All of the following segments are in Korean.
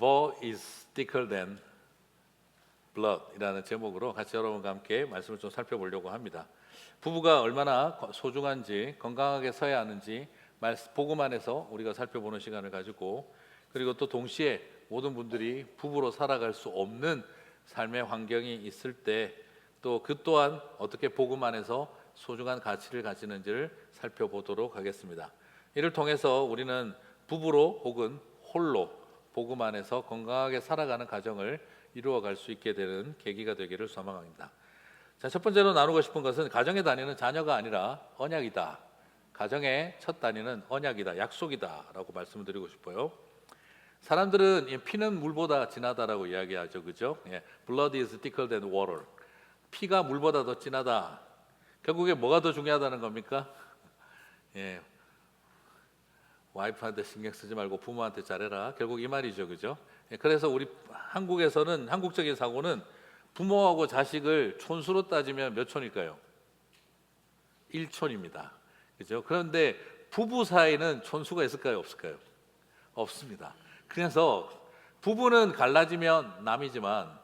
War is thicker than blood이라는 제목으로 같이 여러분과 함께 말씀을 좀 살펴보려고 합니다. 부부가 얼마나 소중한지, 건강하게 서야 하는지 복음 안에서 우리가 살펴보는 시간을 가지고, 그리고 또 동시에 모든 분들이 부부로 살아갈 수 없는 삶의 환경이 있을 때 또 그 또한 어떻게 복음 안에서 소중한 가치를 가지는지를 살펴보도록 하겠습니다. 이를 통해서 우리는 부부로 혹은 홀로 복음 안에서 건강하게 살아가는 가정을 이루어갈 수 있게 되는 계기가 되기를 소망합니다. 자, 첫 번째로 나누고 싶은 것은 가정의 단위는 자녀가 아니라 언약이다. 가정의 첫 단위는 언약이다, 약속이다 라고 말씀을 드리고 싶어요. 사람들은 피는 물보다 진하다라고 이야기하죠, 그죠? Blood is thicker than water. 피가 물보다 더 진하다. 결국에 뭐가 더 중요하다는 겁니까? 와이프한테 신경 쓰지 말고 부모한테 잘해라. 결국 이 말이죠, 그죠? 그래서 우리 한국에서는, 한국적인 사고는 부모하고 자식을 촌수로 따지면 몇 촌일까요? 1촌입니다. 그죠? 그런데 부부 사이는 촌수가 있을까요? 없을까요? 없습니다. 그래서 부부는 갈라지면 남이지만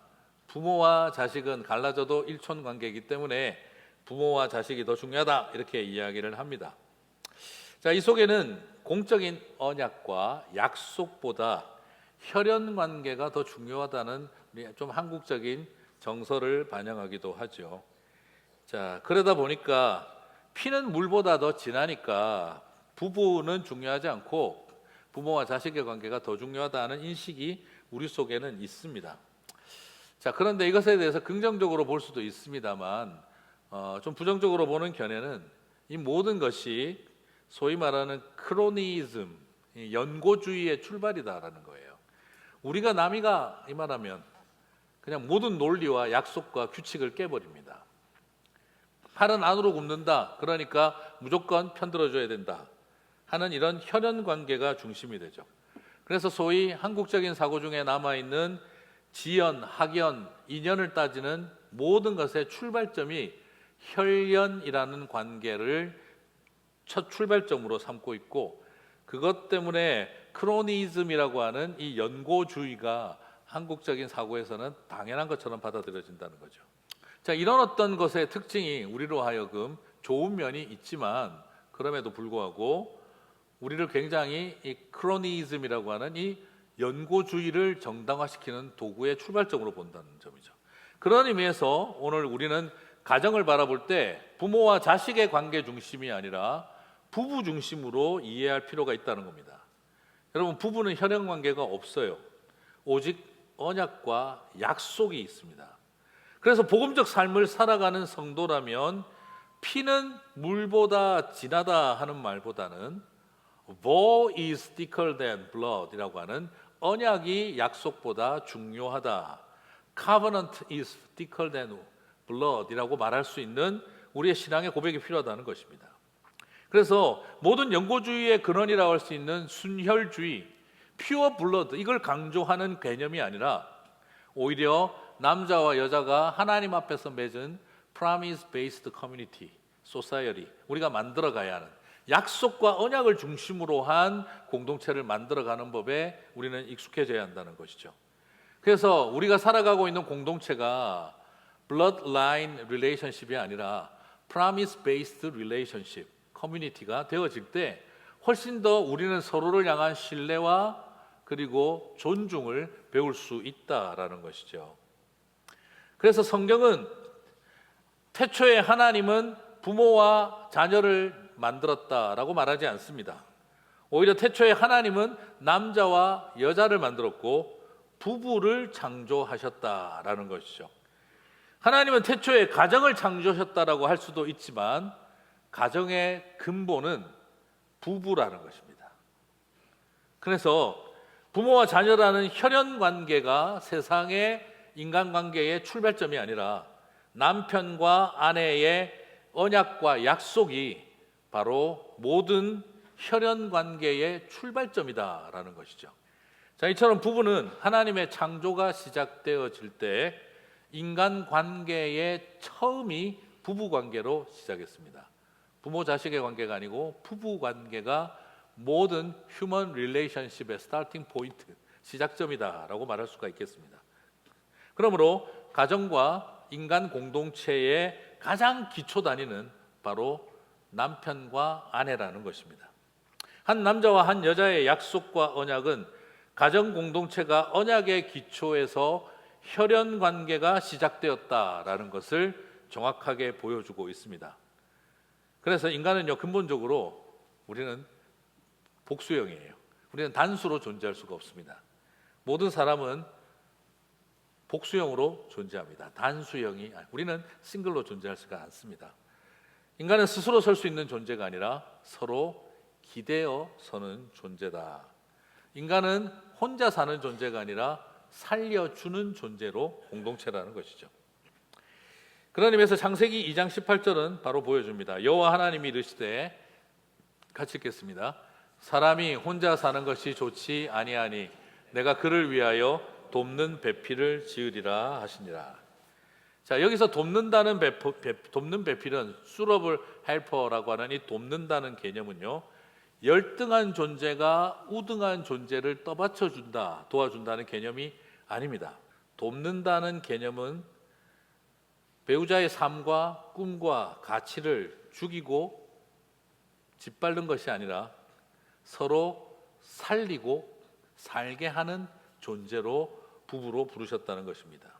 부모와 자식은 갈라져도 1촌 관계이기 때문에 부모와 자식이 더 중요하다, 이렇게 이야기를 합니다. 자, 이 속에는 공적인 언약과 약속보다 혈연 관계가 더 중요하다는 좀 한국적인 정서를 반영하기도 하죠. 자, 그러다 보니까 피는 물보다 더 진하니까 부부는 중요하지 않고 부모와 자식의 관계가 더 중요하다는 인식이 우리 속에는 있습니다. 자, 그런데 이것에 대해서 긍정적으로 볼 수도 있습니다만 좀 부정적으로 보는 견해는 이 모든 것이 소위 말하는 크로니즘, 연고주의의 출발이다라는 거예요. 우리가 남이가 이 말하면 그냥 모든 논리와 약속과 규칙을 깨버립니다. 팔은 안으로 굽는다, 그러니까 무조건 편들어줘야 된다 하는 이런 혈연 관계가 중심이 되죠. 그래서 소위 한국적인 사고 중에 남아있는 지연, 학연, 인연을 따지는 모든 것의 출발점이 혈연이라는 관계를 첫 출발점으로 삼고 있고, 그것 때문에 크로니즘이라고 하는 이 연고주의가 한국적인 사고에서는 당연한 것처럼 받아들여진다는 거죠. 자, 이런 어떤 것의 특징이 우리로 하여금 좋은 면이 있지만 그럼에도 불구하고 우리를 굉장히 이 크로니즘이라고 하는 이 연고주의를 정당화시키는 도구의 출발점으로 본다는 점이죠. 그런 의미에서 오늘 우리는 가정을 바라볼 때 부모와 자식의 관계 중심이 아니라 부부 중심으로 이해할 필요가 있다는 겁니다. 여러분, 부부는 혈연 관계가 없어요. 오직 언약과 약속이 있습니다. 그래서 복음적 삶을 살아가는 성도라면 피는 물보다 진하다 하는 말보다는 War is thicker than blood이라고 하는 언약이 약속보다 중요하다, Covenant is thicker than blood이라고 말할 수 있는 우리의 신앙의 고백이 필요하다는 것입니다. 그래서 모든 연고주의의 근원이라고 할 수 있는 순혈주의, 퓨어 블러드, 이걸 강조하는 개념이 아니라 오히려 남자와 여자가 하나님 앞에서 맺은 Promise Based Community, Society, 우리가 만들어가야 하는 약속과 언약을 중심으로 한 공동체를 만들어가는 법에 우리는 익숙해져야 한다는 것이죠. 그래서 우리가 살아가고 있는 공동체가 Bloodline Relationship이 아니라 Promise Based Relationship, 커뮤니티가 되어질 때 훨씬 더 우리는 서로를 향한 신뢰와 그리고 존중을 배울 수 있다라는 것이죠. 그래서 성경은 태초에 하나님은 부모와 자녀를 만들었다라고 말하지 않습니다. 오히려 태초에 하나님은 남자와 여자를 만들었고 부부를 창조하셨다라는 것이죠. 하나님은 태초에 가정을 창조하셨다라고 할 수도 있지만 가정의 근본은 부부라는 것입니다. 그래서 부모와 자녀라는 혈연 관계가 세상의 인간관계의 출발점이 아니라 남편과 아내의 언약과 약속이 바로 모든 혈연 관계의 출발점이다라는 것이죠. 자, 이처럼 부부는 하나님의 창조가 시작되어질 때 인간 관계의 처음이 부부 관계로 시작했습니다. 부모 자식의 관계가 아니고 부부 관계가 모든 휴먼 릴레이션십의 스타팅 포인트, 시작점이다라고 말할 수가 있겠습니다. 그러므로 가정과 인간 공동체의 가장 기초 단위는 바로 남편과 아내라는 것입니다. 한 남자와 한 여자의 약속과 언약은 가정 공동체가 언약의 기초에서 혈연 관계가 시작되었다라는 것을 정확하게 보여주고 있습니다. 그래서 인간은요, 근본적으로 우리는 복수형이에요. 우리는 단수로 존재할 수가 없습니다. 모든 사람은 복수형으로 존재합니다. 단수형이 우리는 싱글로 존재할 수가 않습니다. 인간은 스스로 설 수 있는 존재가 아니라 서로 기대어 서는 존재다. 인간은 혼자 사는 존재가 아니라 살려주는 존재로 공동체라는 것이죠. 그런 의미에서 창세기 2장 18절은 바로 보여줍니다. 여호와 하나님이 이르시되, 같이 읽겠습니다. 사람이 혼자 사는 것이 좋지 아니하니 내가 그를 위하여 돕는 배필을 지으리라 하시니라. 자, 여기서 돕는다는 돕는 배필은 suitable helper라고 하는 이 돕는다는 개념은요, 열등한 존재가 우등한 존재를 떠받쳐준다, 도와준다는 개념이 아닙니다. 돕는다는 개념은 배우자의 삶과 꿈과 가치를 죽이고 짓밟는 것이 아니라 서로 살리고 살게 하는 존재로 부부로 부르셨다는 것입니다.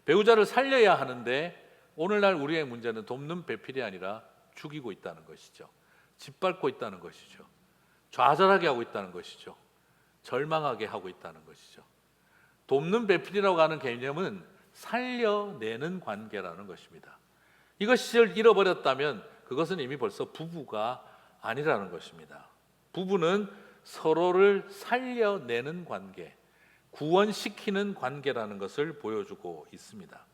배우자를 살려야 하는데 오늘날 우리의 문제는 돕는 배필이 아니라 죽이고 있다는 것이죠. 짓밟고 있다는 것이죠. 좌절하게 하고 있다는 것이죠. 절망하게 하고 있다는 것이죠. 돕는 배필이라고 하는 개념은 살려내는 관계라는 것입니다. 이것을 잃어버렸다면 그것은 이미 벌써 부부가 아니라는 것입니다. 부부는 서로를 살려내는 관계, 구원시키는 관계라는 것을 보여주고 있습니다.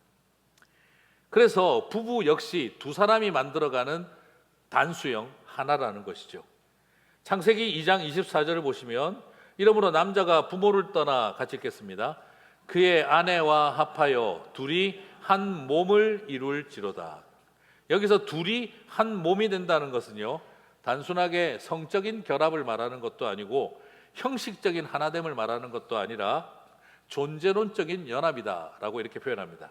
그래서 부부 역시 두 사람이 만들어가는 단수형 하나라는 것이죠. 창세기 2장 24절을 보시면, 이러므로 남자가 부모를 떠나, 같이 읽겠습니다. 그의 아내와 합하여 둘이 한 몸을 이룰지로다. 여기서 둘이 한 몸이 된다는 것은요, 단순하게 성적인 결합을 말하는 것도 아니고 형식적인 하나됨을 말하는 것도 아니라 존재론적인 연합이다라고 이렇게 표현합니다.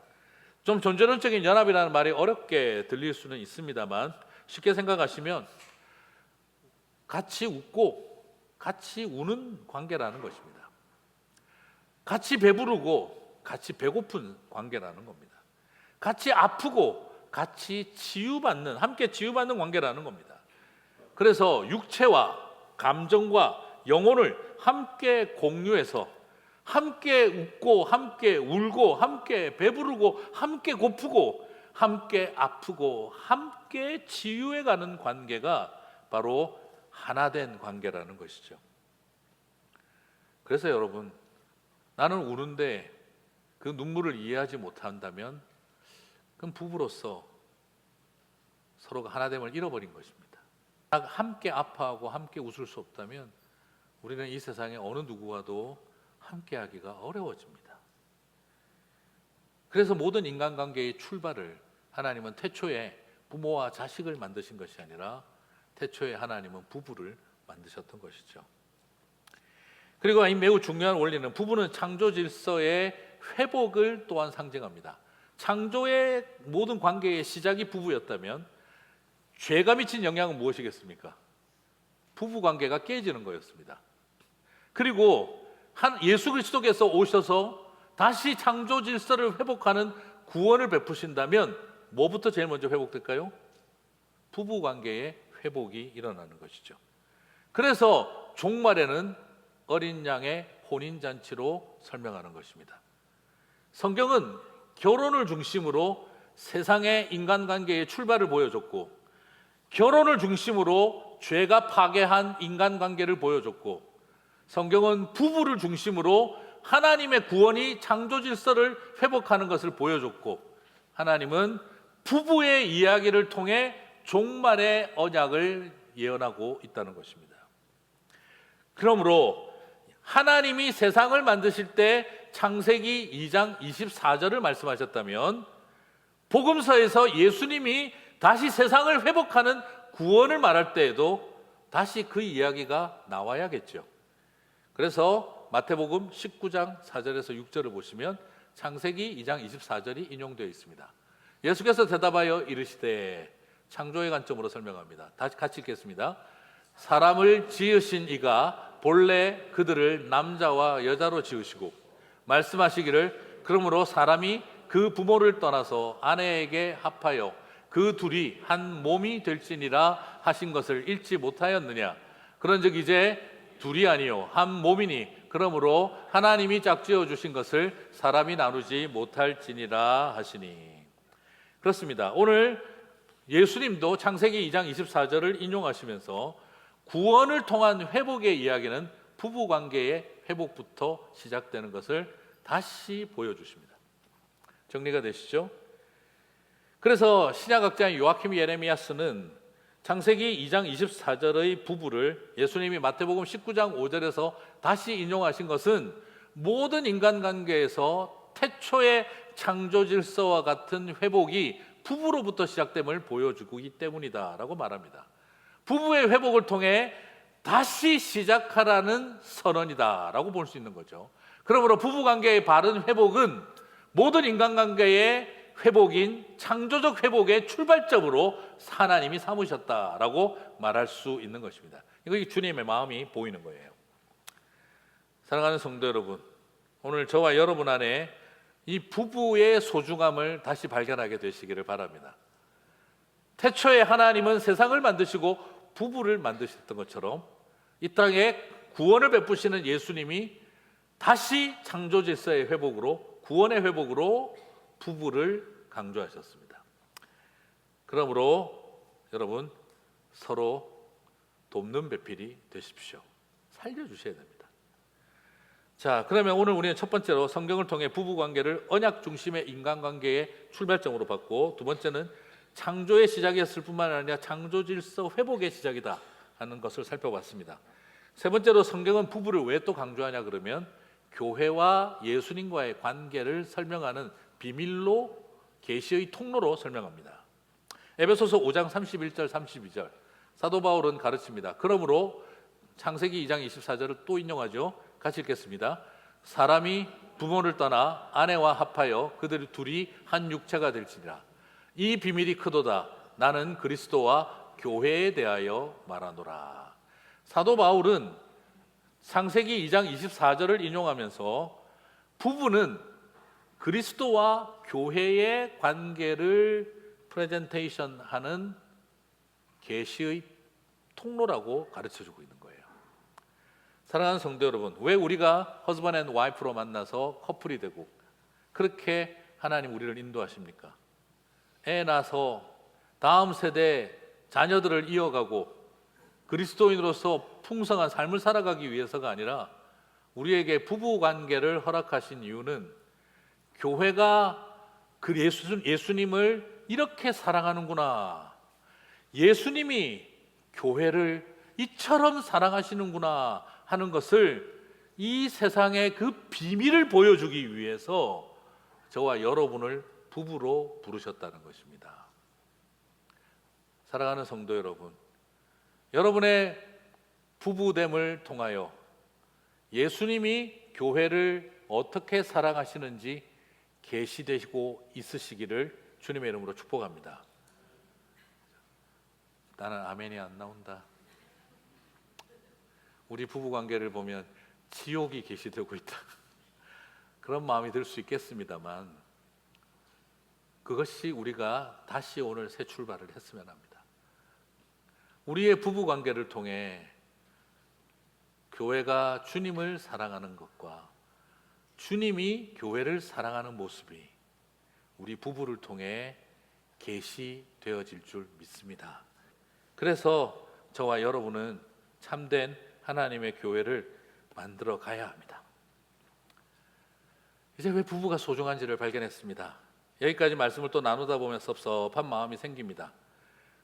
좀 존재론적인 연합이라는 말이 어렵게 들릴 수는 있습니다만, 쉽게 생각하시면 같이 웃고 같이 우는 관계라는 것입니다. 같이 배부르고 같이 배고픈 관계라는 겁니다. 같이 아프고 같이 치유받는, 함께 치유받는 관계라는 겁니다. 그래서 육체와 감정과 영혼을 함께 공유해서 함께 웃고 함께 울고 함께 배부르고 함께 고프고 함께 아프고 함께 치유해가는 관계가 바로 하나된 관계라는 것이죠. 그래서 여러분, 나는 우는데 그 눈물을 이해하지 못한다면 그건 부부로서 서로가 하나됨을 잃어버린 것입니다. 함께 아파하고 함께 웃을 수 없다면 우리는 이 세상에 어느 누구와도 함께하기가 어려워집니다. 그래서 모든 인간관계의 출발을 하나님은 태초에 부모와 자식을 만드신 것이 아니라 태초에 하나님은 부부를 만드셨던 것이죠. 그리고 이 매우 중요한 원리는, 부부는 창조 질서의 회복을 또한 상징합니다. 창조의 모든 관계의 시작이 부부였다면 죄가 미친 영향은 무엇이겠습니까? 부부 관계가 깨지는 거였습니다. 그리고 예수 그리스도께서 오셔서 다시 창조 질서를 회복하는 구원을 베푸신다면 뭐부터 제일 먼저 회복될까요? 부부 관계의 회복이 일어나는 것이죠. 그래서 종말에는 어린 양의 혼인잔치로 설명하는 것입니다. 성경은 결혼을 중심으로 세상의 인간관계의 출발을 보여줬고, 결혼을 중심으로 죄가 파괴한 인간관계를 보여줬고, 성경은 부부를 중심으로 하나님의 구원이 창조 질서를 회복하는 것을 보여줬고, 하나님은 부부의 이야기를 통해 종말의 언약을 예언하고 있다는 것입니다. 그러므로 하나님이 세상을 만드실 때 창세기 2장 24절을 말씀하셨다면, 복음서에서 예수님이 다시 세상을 회복하는 구원을 말할 때에도 다시 그 이야기가 나와야겠죠. 그래서 마태복음 19장 4절에서 6절을 보시면 창세기 2장 24절이 인용되어 있습니다. 예수께서 대답하여 이르시되, 창조의 관점으로 설명합니다. 다시 같이 읽겠습니다. 사람을 지으신 이가 본래 그들을 남자와 여자로 지으시고 말씀하시기를 그러므로 사람이 그 부모를 떠나서 아내에게 합하여 그 둘이 한 몸이 될지니라 하신 것을 읽지 못하였느냐. 그런즉 이제 둘이 아니요 한 몸이니 그러므로 하나님이 짝지어 주신 것을 사람이 나누지 못할지니라 하시니. 그렇습니다. 오늘 예수님도 창세기 2장 24절을 인용하시면서 구원을 통한 회복의 이야기는 부부관계의 회복부터 시작되는 것을 다시 보여주십니다. 정리가 되시죠? 그래서 신약학자인 요아킴 예레미야스는 창세기 2장 24절의 부부를 예수님이 마태복음 19장 5절에서 다시 인용하신 것은 모든 인간관계에서 태초의 창조 질서와 같은 회복이 부부로부터 시작됨을 보여주기 때문이다라고 말합니다. 부부의 회복을 통해 다시 시작하라는 선언이다라고 볼 수 있는 거죠. 그러므로 부부관계의 바른 회복은 모든 인간관계의 회복인 창조적 회복의 출발점으로 하나님이 삼으셨다라고 말할 수 있는 것입니다. 이거 주님의 마음이 보이는 거예요. 사랑하는 성도 여러분, 오늘 저와 여러분 안에 이 부부의 소중함을 다시 발견하게 되시기를 바랍니다. 태초에 하나님은 세상을 만드시고 부부를 만드셨던 것처럼 이 땅에 구원을 베푸시는 예수님이 다시 창조 질서의 회복으로, 구원의 회복으로 부부를 강조하셨습니다. 그러므로 여러분, 서로 돕는 배필이 되십시오. 살려주셔야 됩니다. 자, 그러면 오늘 우리는 첫 번째로 성경을 통해 부부관계를 언약 중심의 인간관계의 출발점으로 봤고, 두 번째는 창조의 시작이었을 뿐만 아니라 창조 질서 회복의 시작이다 하는 것을 살펴봤습니다. 세 번째로 성경은 부부를 왜 또 강조하냐 그러면 교회와 예수님과의 관계를 설명하는 비밀로, 계시의 통로로 설명합니다. 에베소서 5장 31절 32절 사도 바울은 가르칩니다. 그러므로 창세기 2장 24절을 또 인용하죠. 같이 읽겠습니다. 사람이 부모를 떠나 아내와 합하여 그들 둘이 한 육체가 될지니라. 이 비밀이 크도다. 나는 그리스도와 교회에 대하여 말하노라. 사도 바울은 창세기 2장 24절을 인용하면서 부부는 그리스도와 교회의 관계를 프레젠테이션하는 계시의 통로라고 가르쳐주고 있는 거예요. 사랑하는 성도 여러분, 왜 우리가 허즈번 앤 와이프로 만나서 커플이 되고 그렇게 하나님 우리를 인도하십니까? 애 낳아서 다음 세대 자녀들을 이어가고 그리스도인으로서 풍성한 삶을 살아가기 위해서가 아니라 우리에게 부부관계를 허락하신 이유는 교회가 그 예수님을 이렇게 사랑하는구나, 예수님이 교회를 이처럼 사랑하시는구나 하는 것을, 이 세상의 그 비밀을 보여주기 위해서 저와 여러분을 부부로 부르셨다는 것입니다. 사랑하는 성도 여러분, 여러분의 부부됨을 통하여 예수님이 교회를 어떻게 사랑하시는지 계시되고 있으시기를 주님의 이름으로 축복합니다. 나는 아멘이 안 나온다. 우리 부부관계를 보면 지옥이 계시되고 있다, 그런 마음이 들 수 있겠습니다만, 그것이 우리가 다시 오늘 새 출발을 했으면 합니다. 우리의 부부관계를 통해 교회가 주님을 사랑하는 것과 주님이 교회를 사랑하는 모습이 우리 부부를 통해 계시되어질 줄 믿습니다. 그래서 저와 여러분은 참된 하나님의 교회를 만들어 가야 합니다. 이제 왜 부부가 소중한지를 발견했습니다. 여기까지 말씀을 또 나누다 보면 섭섭한 마음이 생깁니다.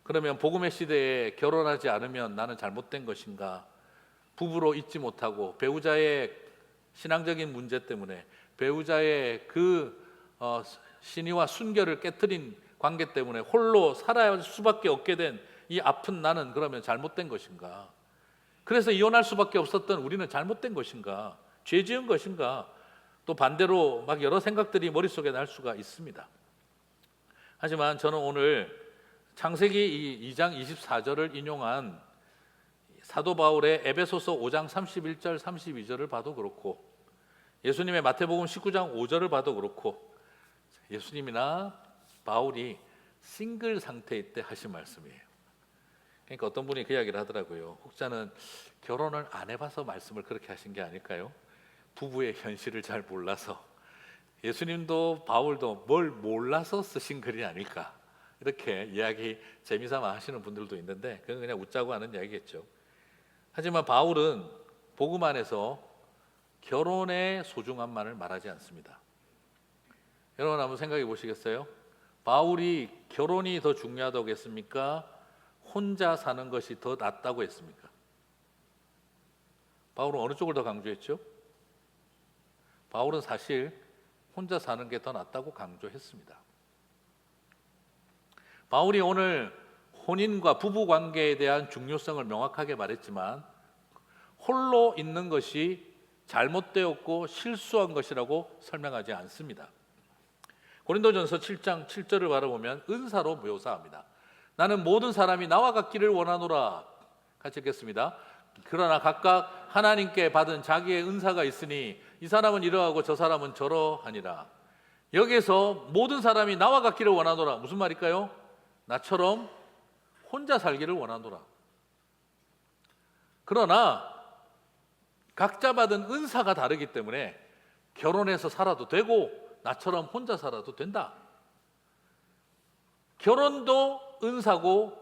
그러면 복음의 시대에 결혼하지 않으면 나는 잘못된 것인가? 부부로 있지 못하고 배우자의 신앙적인 문제 때문에, 배우자의 그 신의와 순결을 깨트린 관계 때문에 홀로 살아야 할 수밖에 없게 된 이 아픈 나는 그러면 잘못된 것인가? 그래서 이혼할 수밖에 없었던 우리는 잘못된 것인가? 죄 지은 것인가? 또 반대로 막 여러 생각들이 머릿속에 날 수가 있습니다. 하지만 저는 오늘 창세기 2장 24절을 인용한 사도 바울의 에베소서 5장 31절 32절을 봐도 그렇고, 예수님의 마태복음 19장 5절을 봐도 그렇고, 예수님이나 바울이 싱글 상태일 때 하신 말씀이에요. 그러니까 어떤 분이 그 이야기를 하더라고요. 혹자는 결혼을 안 해봐서 말씀을 그렇게 하신 게 아닐까요? 부부의 현실을 잘 몰라서, 예수님도 바울도 뭘 몰라서 쓰신 글이 아닐까, 이렇게 이야기 재미삼아 하시는 분들도 있는데 그건 그냥 웃자고 하는 이야기겠죠. 하지만 바울은 복음 안에서 결혼의 소중함만을 말하지 않습니다. 여러분 한번 생각해 보시겠어요? 바울이 결혼이 더 중요하다고 했습니까? 혼자 사는 것이 더 낫다고 했습니까? 바울은 어느 쪽을 더 강조했죠? 바울은 사실 혼자 사는 게 더 낫다고 강조했습니다. 바울이 오늘 혼인과 부부 관계에 대한 중요성을 명확하게 말했지만 홀로 있는 것이 잘못되었고 실수한 것이라고 설명하지 않습니다. 고린도전서 7장 7절을 바라보면 은사로 묘사합니다. 나는 모든 사람이 나와 같기를 원하노라. 같이 읽겠습니다. 그러나 각각 하나님께 받은 자기의 은사가 있으니 이 사람은 이러하고 저 사람은 저러하니라. 여기에서 모든 사람이 나와 같기를 원하노라. 무슨 말일까요? 나처럼 혼자 살기를 원하노라. 그러나 각자 받은 은사가 다르기 때문에 결혼해서 살아도 되고 나처럼 혼자 살아도 된다. 결혼도 은사고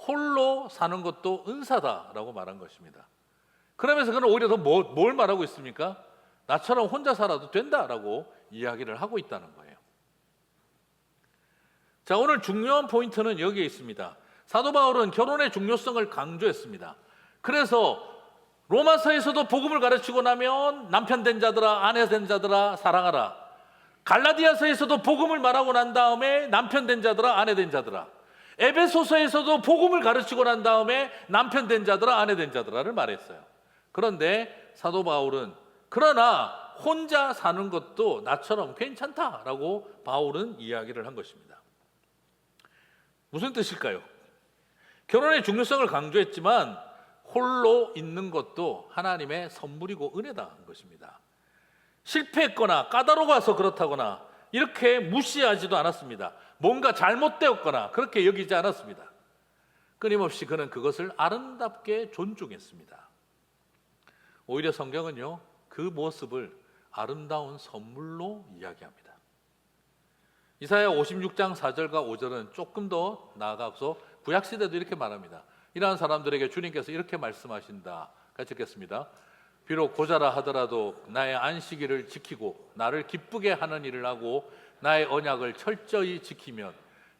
홀로 사는 것도 은사다라고 말한 것입니다. 그러면서 그는 오히려 더 뭘 말하고 있습니까? 나처럼 혼자 살아도 된다라고 이야기를 하고 있다는 거예요. 자, 오늘 중요한 포인트는 여기에 있습니다. 사도 바울은 결혼의 중요성을 강조했습니다. 그래서 로마서에서도 복음을 가르치고 나면 남편 된 자들아, 아내 된 자들아 사랑하라. 갈라디아서에서도 복음을 말하고 난 다음에 남편 된 자들아, 아내 된 자들아. 에베소서에서도 복음을 가르치고 난 다음에 남편 된 자들아, 아내 된 자들아를 말했어요. 그런데 사도 바울은 그러나 혼자 사는 것도 나처럼 괜찮다라고 바울은 이야기를 한 것입니다. 무슨 뜻일까요? 결혼의 중요성을 강조했지만 홀로 있는 것도 하나님의 선물이고 은혜다는 것입니다. 실패했거나 까다로워서 그렇다거나 이렇게 무시하지도 않았습니다. 뭔가 잘못되었거나 그렇게 여기지 않았습니다. 끊임없이 그는 그것을 아름답게 존중했습니다. 오히려 성경은요, 그 모습을 아름다운 선물로 이야기합니다. 이사야 56장 4절과 5절은 조금 더 나아가서 구약시대도 이렇게 말합니다. 이러한 사람들에게 주님께서 이렇게 말씀하신다. 같이 읽겠습니다. 비록 고자라 하더라도 나의 안식일을 지키고 나를 기쁘게 하는 일을 하고 나의 언약을 철저히 지키면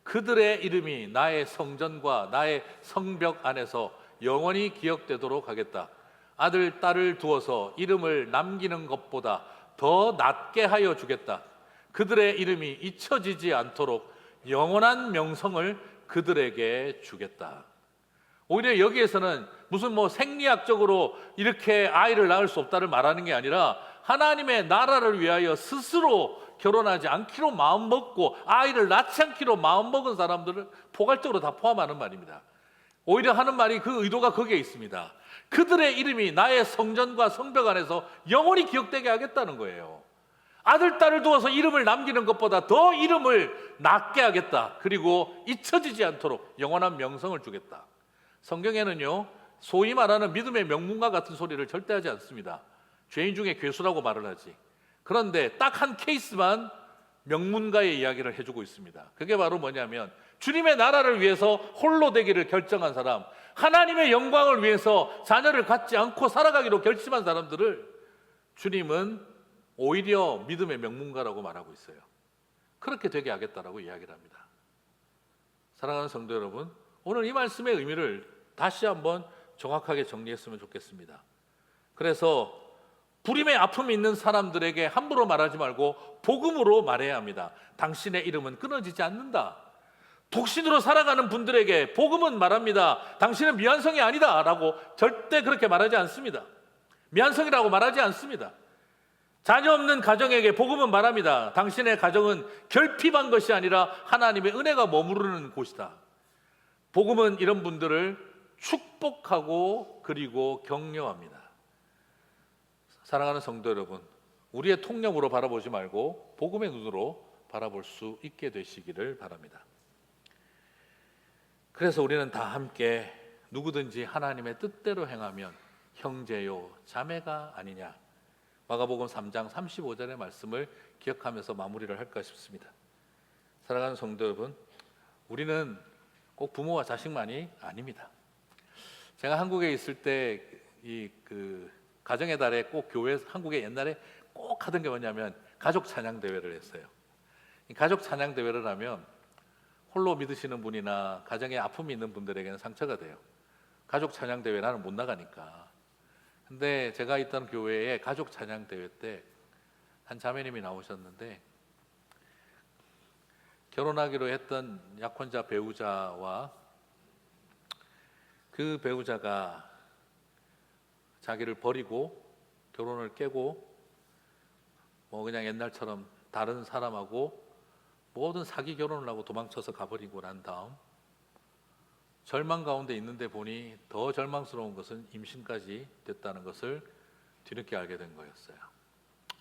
그들의 이름이 나의 성전과 나의 성벽 안에서 영원히 기억되도록 하겠다. 아들, 딸을 두어서 이름을 남기는 것보다 더 낫게 하여 주겠다. 그들의 이름이 잊혀지지 않도록 영원한 명성을 그들에게 주겠다. 오히려 여기에서는 무슨 생리학적으로 이렇게 아이를 낳을 수 없다를 말하는 게 아니라 하나님의 나라를 위하여 스스로 결혼하지 않기로 마음먹고 아이를 낳지 않기로 마음먹은 사람들을 포괄적으로 다 포함하는 말입니다. 오히려 하는 말이 그 의도가 거기에 있습니다. 그들의 이름이 나의 성전과 성벽 안에서 영원히 기억되게 하겠다는 거예요. 아들, 딸을 두어서 이름을 남기는 것보다 더 이름을 낫게 하겠다. 그리고 잊혀지지 않도록 영원한 명성을 주겠다. 성경에는요, 소위 말하는 믿음의 명문가 같은 소리를 절대 하지 않습니다. 죄인 중에 괴수라고 말을 하지. 그런데 딱 한 케이스만 명문가의 이야기를 해주고 있습니다. 그게 바로 뭐냐면 주님의 나라를 위해서 홀로 되기를 결정한 사람, 하나님의 영광을 위해서 자녀를 갖지 않고 살아가기로 결심한 사람들을 주님은 오히려 믿음의 명문가라고 말하고 있어요. 그렇게 되게 하겠다라고 이야기를 합니다. 사랑하는 성도 여러분, 오늘 이 말씀의 의미를 다시 한번 정확하게 정리했으면 좋겠습니다. 그래서 불임의 아픔이 있는 사람들에게 함부로 말하지 말고 복음으로 말해야 합니다. 당신의 이름은 끊어지지 않는다. 독신으로 살아가는 분들에게 복음은 말합니다. 당신은 미완성이 아니다 라고 절대 그렇게 말하지 않습니다. 미완성이라고 말하지 않습니다. 자녀 없는 가정에게 복음은 말합니다. 당신의 가정은 결핍한 것이 아니라 하나님의 은혜가 머무르는 곳이다. 복음은 이런 분들을 축복하고 그리고 격려합니다. 사랑하는 성도 여러분, 우리의 통념으로 바라보지 말고 복음의 눈으로 바라볼 수 있게 되시기를 바랍니다. 그래서 우리는 다 함께 누구든지 하나님의 뜻대로 행하면 형제요 자매가 아니냐, 마가복음 3장 35절의 말씀을 기억하면서 마무리를 할까 싶습니다. 사랑하는 성도 여러분, 우리는 꼭 부모와 자식만이 아닙니다. 제가 한국에 있을 때 이 가정의 달에 꼭 교회, 한국에 옛날에 꼭 하던 게 뭐냐면 가족 찬양 대회를 했어요. 이 가족 찬양 대회를 하면 홀로 믿으시는 분이나 가정에 아픔이 있는 분들에게는 상처가 돼요. 가족 찬양 대회 나는 못 나가니까. 근데 제가 있던 교회에 가족 찬양 대회 때 한 자매님이 나오셨는데, 결혼하기로 했던 약혼자 배우자와 그 배우자가 자기를 버리고 결혼을 깨고 뭐 그냥 옛날처럼 다른 사람하고 모든 사기 결혼을 하고 도망쳐서 가버리고 난 다음 절망 가운데 있는데 보니 더 절망스러운 것은 임신까지 됐다는 것을 뒤늦게 알게 된 거였어요.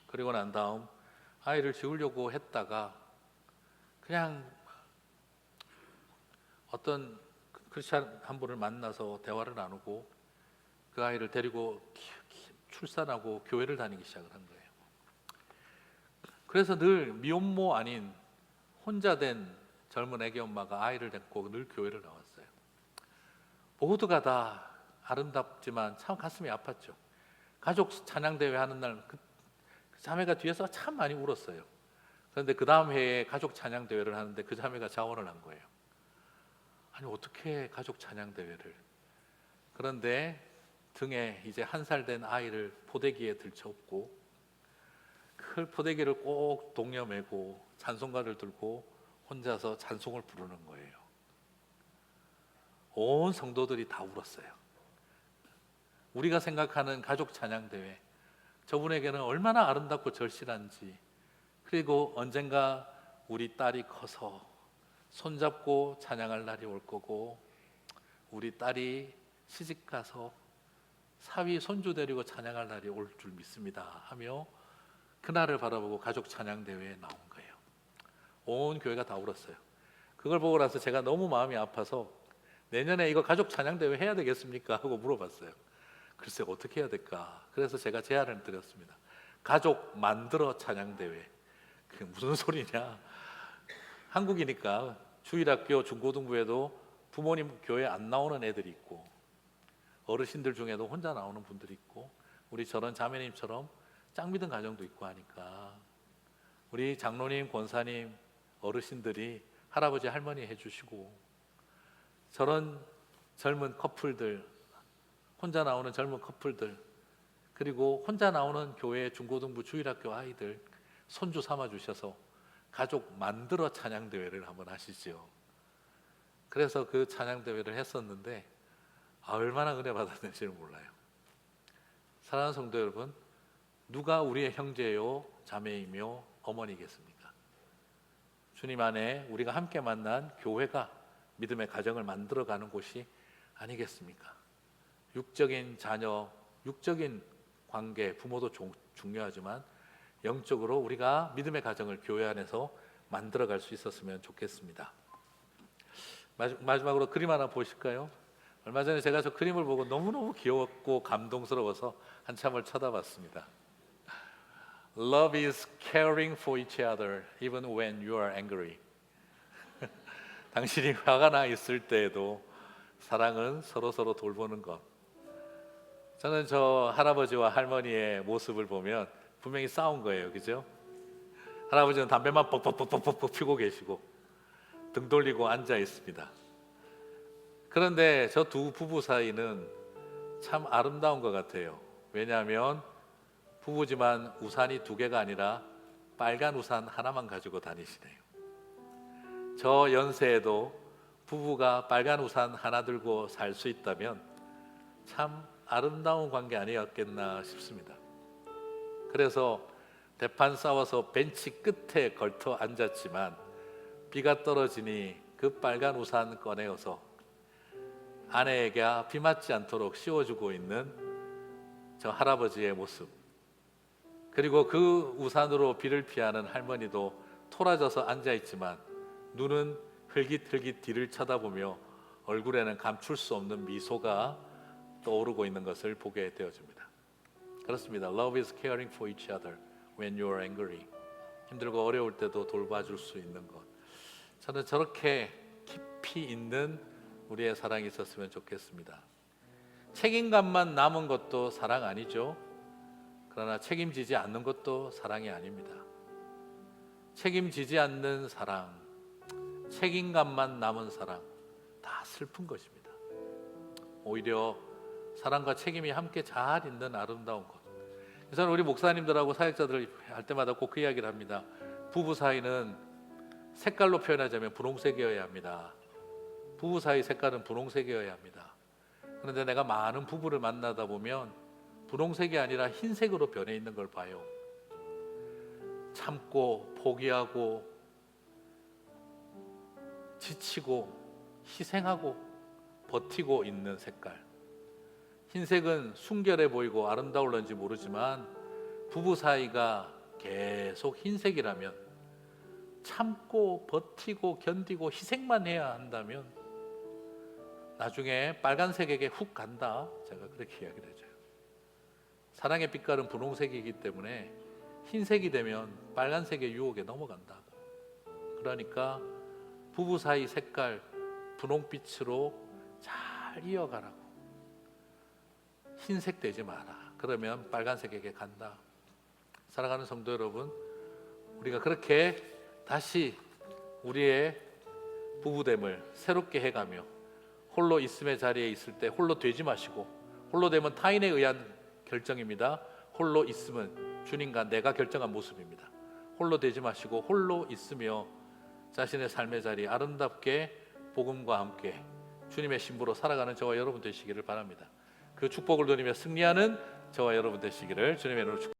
그리고 난 다음 아이를 지우려고 했다가 그냥 어떤 크리스찬 한 분을 만나서 대화를 나누고 그 아이를 데리고 출산하고 교회를 다니기 시작을 한 거예요. 그래서 늘 미혼모 아닌 혼자 된 젊은 애기 엄마가 아이를 데리고 늘 교회를 나왔어요. 모두가 다 아름답지만 참 가슴이 아팠죠. 가족 찬양대회 하는 날 그 자매가 뒤에서 참 많이 울었어요. 그런데 그 다음 해에 가족 찬양대회를 하는데 그 자매가 자원을 한 거예요. 아니 어떻게 가족 찬양대회를. 그런데 등에 이제 1살 된 아이를 포대기에 들쳐업고 그 포대기를 꼭 동여매고 찬송가를 들고 혼자서 찬송을 부르는 거예요. 온 성도들이 다 울었어요. 우리가 생각하는 가족 찬양대회, 저분에게는 얼마나 아름답고 절실한지, 그리고 언젠가 우리 딸이 커서 손잡고 찬양할 날이 올 거고, 우리 딸이 시집가서 사위 손주 데리고 찬양할 날이 올 줄 믿습니다 하며 그날을 바라보고 가족 찬양대회에 나온 거예요. 온 교회가 다 울었어요. 그걸 보고 나서 제가 너무 마음이 아파서 내년에 이거 가족 찬양대회 해야 되겠습니까? 하고 물어봤어요. 글쎄 어떻게 해야 될까? 그래서 제가 제안을 드렸습니다. 가족 만들어 찬양대회. 그게 무슨 소리냐? 한국이니까 주일학교 중고등부에도 부모님 교회 안 나오는 애들이 있고 어르신들 중에도 혼자 나오는 분들이 있고 우리 저런 자매님처럼 짱 믿은 가정도 있고 하니까 우리 장로님, 권사님, 어르신들이 할아버지, 할머니 해주시고 저런 젊은 커플들, 혼자 나오는 젊은 커플들, 그리고 혼자 나오는 교회 중고등부 주일학교 아이들 손주 삼아 주셔서 가족 만들어 찬양대회를 한번 하시죠. 그래서 그 찬양대회를 했었는데 얼마나 은혜 받았는지는 몰라요. 사랑하는 성도 여러분, 누가 우리의 형제요 자매이며 어머니겠습니까? 주님 안에 우리가 함께 만난 교회가 믿음의 가정을 만들어가는 곳이 아니겠습니까? 육적인 자녀, 육적인 관계, 부모도 중요하지만 영적으로 우리가 믿음의 가정을 교회 안에서 만들어갈 수 있었으면 좋겠습니다. 마지막으로 그림 하나 보실까요? 얼마 전에 제가 저 그림을 보고 너무너무 귀엽고 감동스러워서 한참을 쳐다봤습니다. Love is caring for each other even when you are angry. 당신이 화가 나 있을 때에도 사랑은 서로 돌보는 것. 저는 저 할아버지와 할머니의 모습을 보면 분명히 싸운 거예요, 그죠? 할아버지는 담배만 뻑뻑뻑뻑뻑 피고 계시고 등 돌리고 앉아 있습니다. 그런데 저 두 부부 사이는 참 아름다운 것 같아요. 왜냐하면 부부지만 우산이 2개가 아니라 빨간 우산 하나만 가지고 다니시네요. 저 연세에도 부부가 빨간 우산 하나 들고 살 수 있다면 참 아름다운 관계 아니었겠나 싶습니다. 그래서 대판 싸워서 벤치 끝에 걸터 앉았지만 비가 떨어지니 그 빨간 우산 꺼내어서 아내에게 비 맞지 않도록 씌워주고 있는 저 할아버지의 모습, 그리고 그 우산으로 비를 피하는 할머니도 토라져서 앉아있지만 눈은 흘깃흘깃 뒤를 쳐다보며 얼굴에는 감출 수 없는 미소가 떠오르고 있는 것을 보게 되어집니다. 그렇습니다. Love is caring for each other when you are angry. 힘들고 어려울 때도 돌봐줄 수 있는 것. 저는 저렇게 깊이 있는 우리의 사랑이 있었으면 좋겠습니다. 책임감만 남은 것도 사랑 아니죠. 그러나 책임지지 않는 것도 사랑이 아닙니다. 책임지지 않는 사랑, 책임감만 남은 사랑, 다 슬픈 것입니다. 오히려 사랑과 책임이 함께 잘 있는 아름다운 것. 저는 우리 목사님들하고 사역자들 할 때마다 꼭 그 이야기를 합니다. 부부 사이는 색깔로 표현하자면 분홍색이어야 합니다. 부부 사이 색깔은 분홍색이어야 합니다. 그런데 내가 많은 부부를 만나다 보면 분홍색이 아니라 흰색으로 변해 있는 걸 봐요. 참고 포기하고 지치고 희생하고 버티고 있는 색깔. 흰색은 순결해 보이고 아름다울런지 모르지만 부부 사이가 계속 흰색이라면, 참고 버티고 견디고 희생만 해야 한다면 나중에 빨간색에게 훅 간다. 제가 그렇게 이야기를 해줘요. 사랑의 빛깔은 분홍색이기 때문에 흰색이 되면 빨간색의 유혹에 넘어간다고. 그러니까 부부 사이 색깔 분홍빛으로 잘 이어가라고. 흰색 되지 마라. 그러면 빨간색에게 간다. 사랑하는 성도 여러분, 우리가 그렇게 다시 우리의 부부됨을 새롭게 해가며 홀로 있음의 자리에 있을 때 홀로 되지 마시고, 홀로 되면 타인에 의한 결정입니다. 홀로 있음은 주님과 내가 결정한 모습입니다. 홀로 되지 마시고 홀로 있으며 자신의 삶의 자리 아름답게 복음과 함께 주님의 신부로 살아가는 저와 여러분 되시기를 바랍니다. 그 축복을 누리며 승리하는 저와 여러분 되시기를 주님의 이름으로 축복합니다.